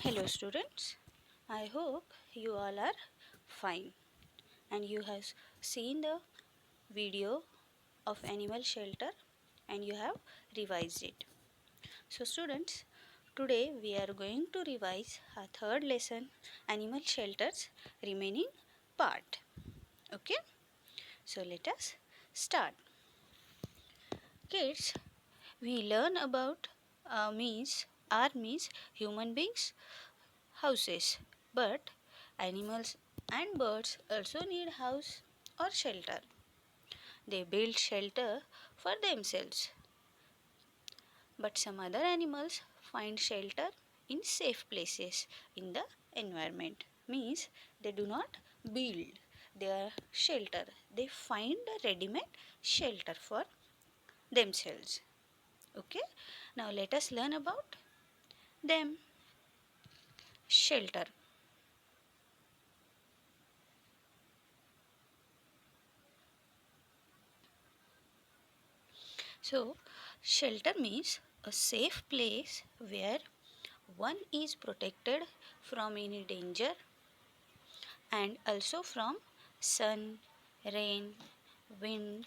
Hello students, I hope you all are fine and you have seen the video of animal shelter and you have revised it. So students, today we are going to revise our third lesson, animal shelters remaining part. Okay, so let us start. Kids, we learn about means human beings houses, but animals and birds also need house or shelter. They build shelter for themselves, but some other animals find shelter in safe places in the environment. Means they do not build their shelter, they find a ready-made shelter for themselves. Okay, now let us learn about them. Shelter. So, shelter means a safe place where one is protected from any danger and also from sun, rain, wind,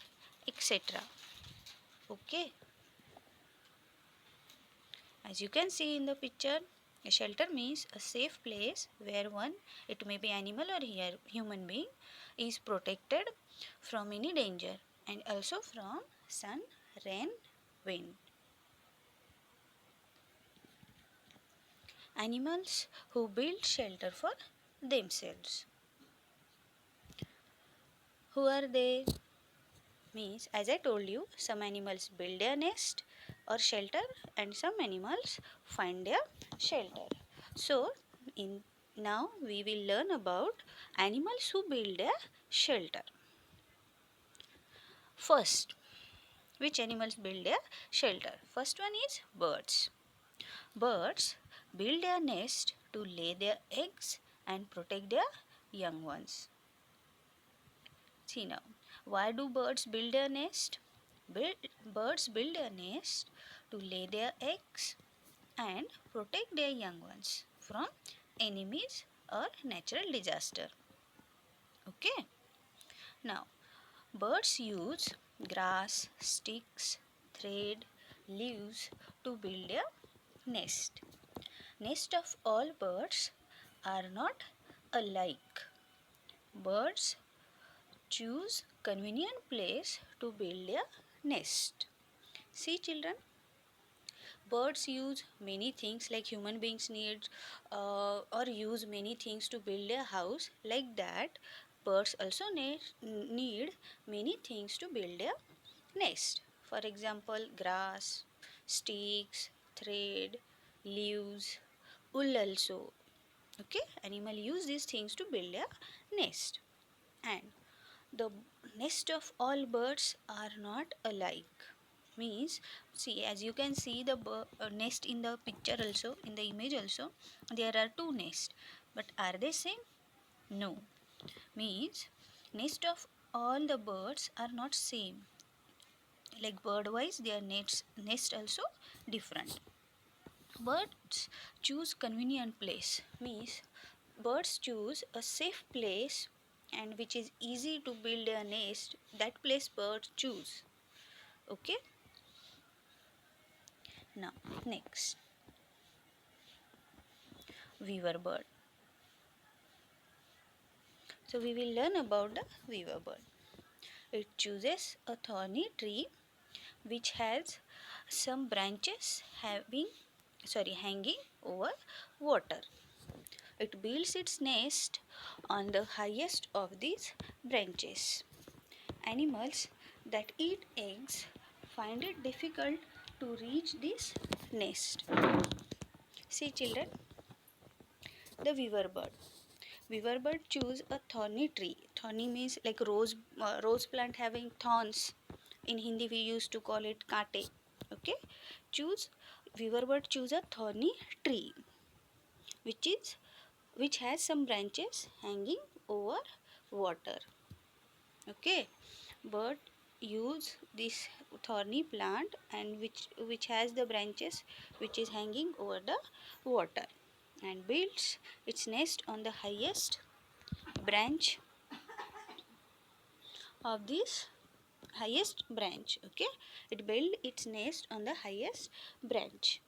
etc. Okay, as you can see in the picture, a shelter means a safe place where one, it may be animal or human being, is protected from any danger and also from sun, rain, wind. Animals who build shelter for themselves. Who are they? Means, as I told you, some animals build their nest or shelter and some animals find their shelter. So, in now we will learn about animals who build their shelter. First, which animals build their shelter? First one is birds. Birds build their nest to lay their eggs and protect their young ones. See now, why do birds build their nest? Birds build their nest to lay their eggs and protect their young ones from enemies or natural disaster. Okay. Now, birds use grass, sticks, thread, leaves to build their nest. Nest of all birds are not alike. Birds choose convenient place to build their nest. See children, birds use many things like human beings need or use many things to build their house. Like that, birds also need many things to build their nest. For example, grass, sticks, thread, leaves, wool also. Okay, animal use these things to build their nest. And the nest of all birds are not alike. Means, see, as you can see the nest in the picture also, in the image also, there are two nests, but are they same? No. Means, nest of all the birds are not same. Like bird wise, their nest also different. Birds choose convenient place. Means, birds choose a safe place and which is easy to build a nest. That place birds choose. Okay. Now next, weaver bird. So we will learn about the weaver bird. It chooses a thorny tree which has some branches hanging over water. It builds its nest on the highest of these branches. Animals that eat eggs find it difficult to reach this nest. See children, the weaver bird. Weaver bird choose a thorny tree. Thorny means like rose plant having thorns. In Hindi we used to call it kate. Okay, choose weaver bird choose a thorny tree, which is which has some branches hanging over water. Okay, bird use this thorny plant and which has the branches which is hanging over the water. and builds its nest on the highest branch of this highest branch. Okay, it builds its nest on the highest branch.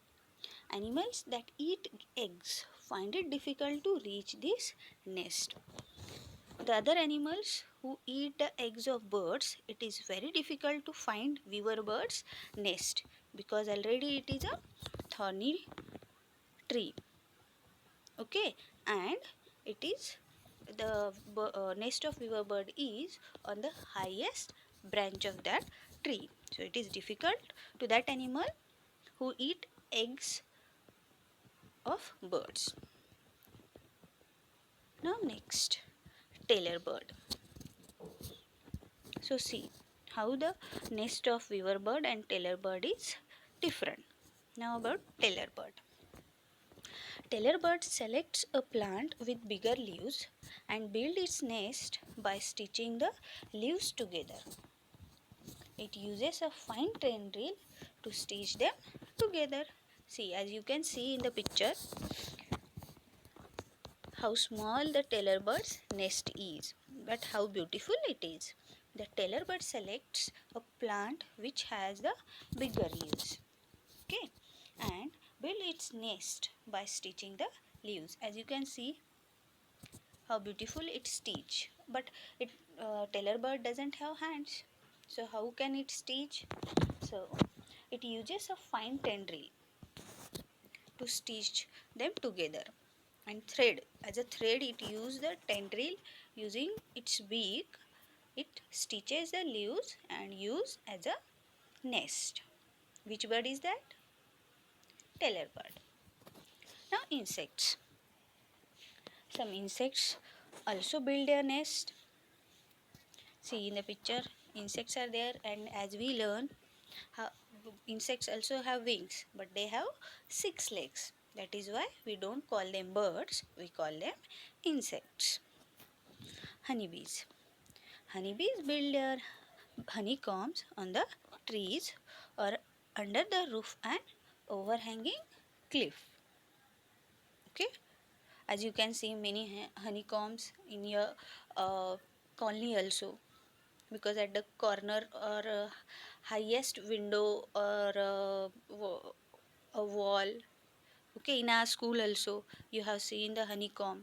Animals that eat eggs find it difficult to reach this nest. The other animals who eat the eggs of birds, it is very difficult to find weaver bird's nest because already it is a thorny tree. Okay, and it is the nest of weaver bird is on the highest branch of that tree. So it is difficult to that animal who eat eggs of birds. Now next, tailor bird. So see how the nest of weaver bird and tailor bird is different. Now about tailor bird. Tailor bird selects a plant with bigger leaves and builds its nest by stitching the leaves together. It uses a fine tendril to stitch them together. See, as you can see in the picture, how small the tailor bird's nest is, but how beautiful it is. The tailor bird selects a plant which has the bigger leaves. Okay, and build its nest by stitching the leaves. As you can see, how beautiful it stitch. But it tailor bird doesn't have hands, so how can it stitch? So it uses a fine tendril to stitch them together, and thread. As a thread, it uses the tendril. Using its beak, it stitches the leaves and use as a nest. Which bird is that? Tailor bird. Now insects. Some insects also build their nest. See in the picture, insects are there, and as we learn, how insects also have wings, but they have 6 legs. That is why we don't call them birds, we call them insects. Honeybees. Honeybees build their honeycombs on the trees or under the roof and overhanging cliff. Okay, as you can see many honeycombs in your colony also, because at the corner or highest window or a wall, okay, in our school also you have seen the honeycomb.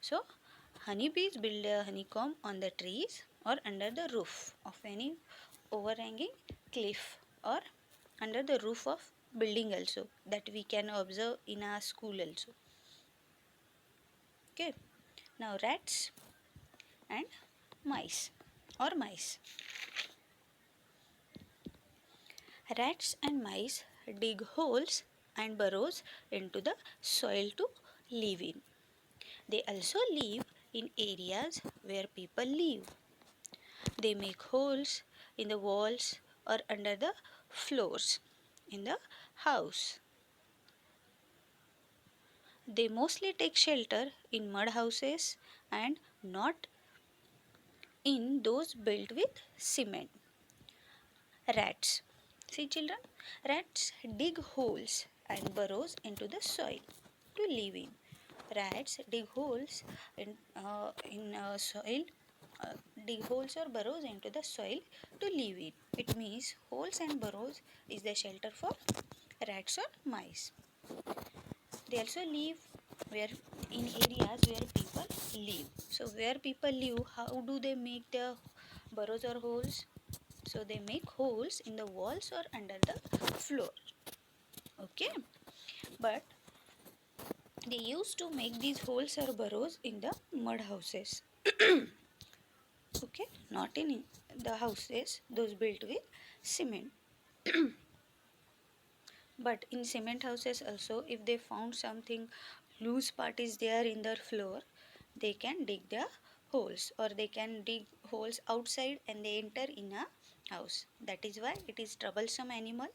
So honeybees build a honeycomb on the trees or under the roof of any overhanging cliff or under the roof of building also, that we can observe in our school also. Okay, now rats and mice or mice. Rats and mice dig holes and burrows into the soil to live in. They also live in areas where people live. They make holes in the walls or under the floors in the house. They mostly take shelter in mud houses and not in those built with cement. Rats. See children, rats dig holes and burrows into the soil to live in. Rats dig holes in soil, uh, dig holes or burrows into the soil to live in. It means holes and burrows is the shelter for rats or mice. They also live where in areas where people live. So where people live, how do they make their burrows or holes? So they make holes in the walls or under the floor. Okay, but they used to make these holes or burrows in the mud houses. Okay, not in the houses those built with cement. But in cement houses also, if they found something loose part is there in their floor, they can dig their holes, or they can dig holes outside and they enter in a house. That is why it is troublesome animal,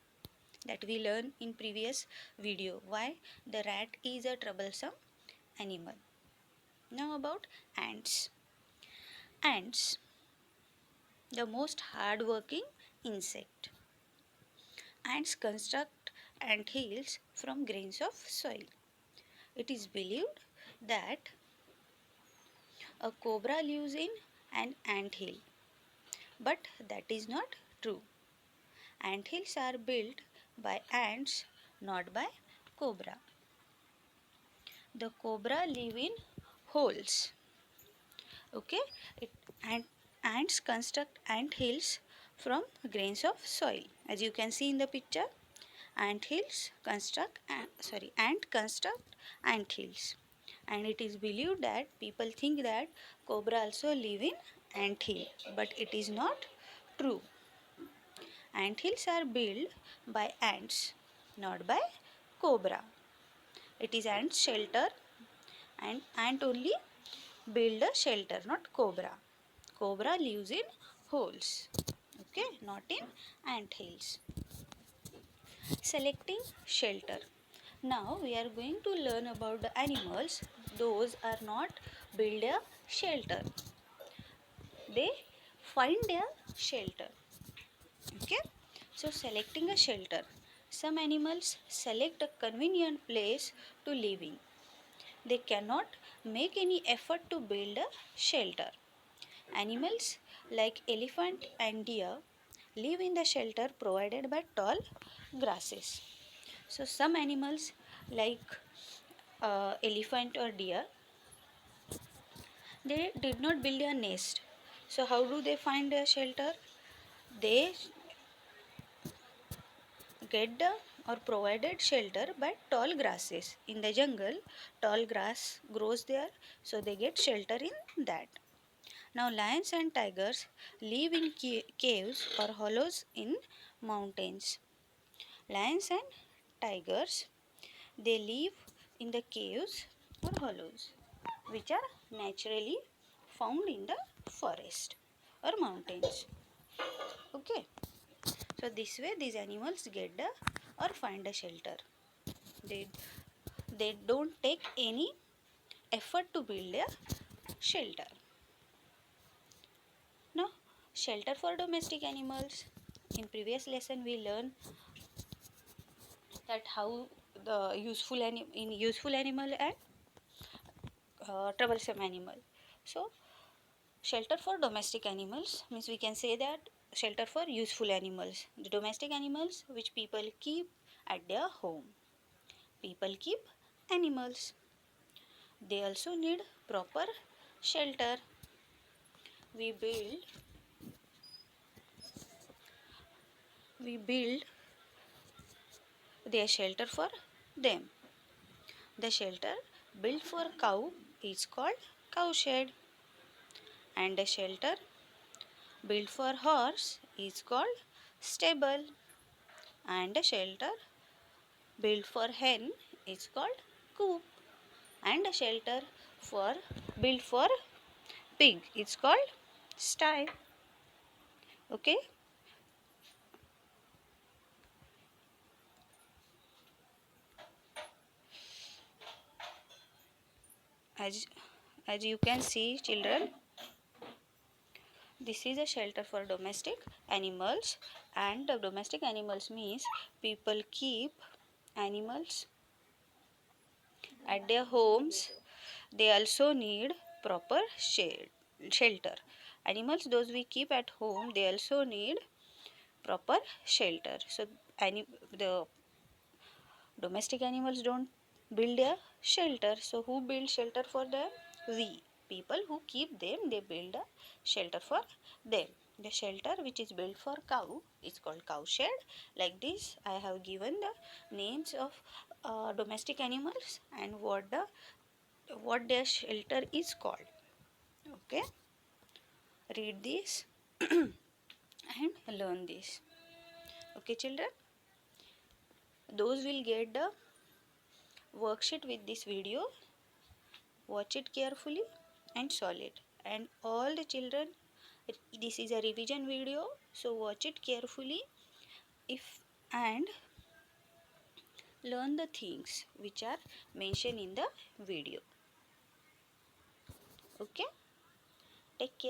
that we learn in previous video why the rat is a troublesome animal. Now about ants. Ants, the most hardworking insect. Ants construct ant hills from grains of soil. It is believed that a cobra lives in an ant hill, but that is not true. Ant hills are built by ants, not by cobra. The cobra live in holes. Okay, it, and ants construct ant hills from grains of soil. As you can see in the picture, ant hills construct ant construct ant hills, and it is believed that people think that cobra also live in ant hill, but it is not true. Ant hills are built by ants, not by cobra. It is ant shelter, and ant only build a shelter, not cobra. Cobra lives in holes, okay, not in ant hills. Selecting shelter. Now we are going to learn about the animals. Those are not build a shelter. They find their shelter. Okay. So selecting a shelter. Some animals select a convenient place to live in. They cannot make any effort to build a shelter. Animals like elephant and deer live in the shelter provided by tall grasses. So some animals like elephant or deer, they did not build a nest. So how do they find a shelter? They get the or provided shelter by tall grasses. In the jungle, tall grass grows there, so they get shelter in that. Now lions and tigers live in caves or hollows in mountains. Lions and tigers, they live in the caves or hollows which are naturally found in the forest or mountains. Okay, so this way these animals get the or find a shelter. They they don't take any effort to build a shelter. Now, shelter for domestic animals. In previous lesson we learned that how the useful animal and troublesome animal. So shelter for domestic animals means we can say that shelter for useful animals. The domestic animals which people keep at their home. People keep animals. They also need proper shelter. We build we build their shelter for them. The shelter built for cow is called cow shed, and the shelter built for horse is called stable, and the shelter built for hen is called coop, and the shelter for built for pig is called sty. Okay, as as you can see children, this is a shelter for domestic animals, and the domestic animals means people keep animals at their homes. They also need proper shelter. Animals those we keep at home, they also need proper shelter. So the domestic animals don't build a shelter. So who build shelter for them? We. People who keep them, they build a shelter for them. The shelter which is built for cow is called cow shed. Like this, I have given the names of domestic animals and what their shelter is called. Okay, read this and learn this. Okay, children, those will get the worksheet with this video. Watch it carefully and solve it. And all the children, this is a revision video, so watch it carefully if and learn the things which are mentioned in the video. Okay, take care.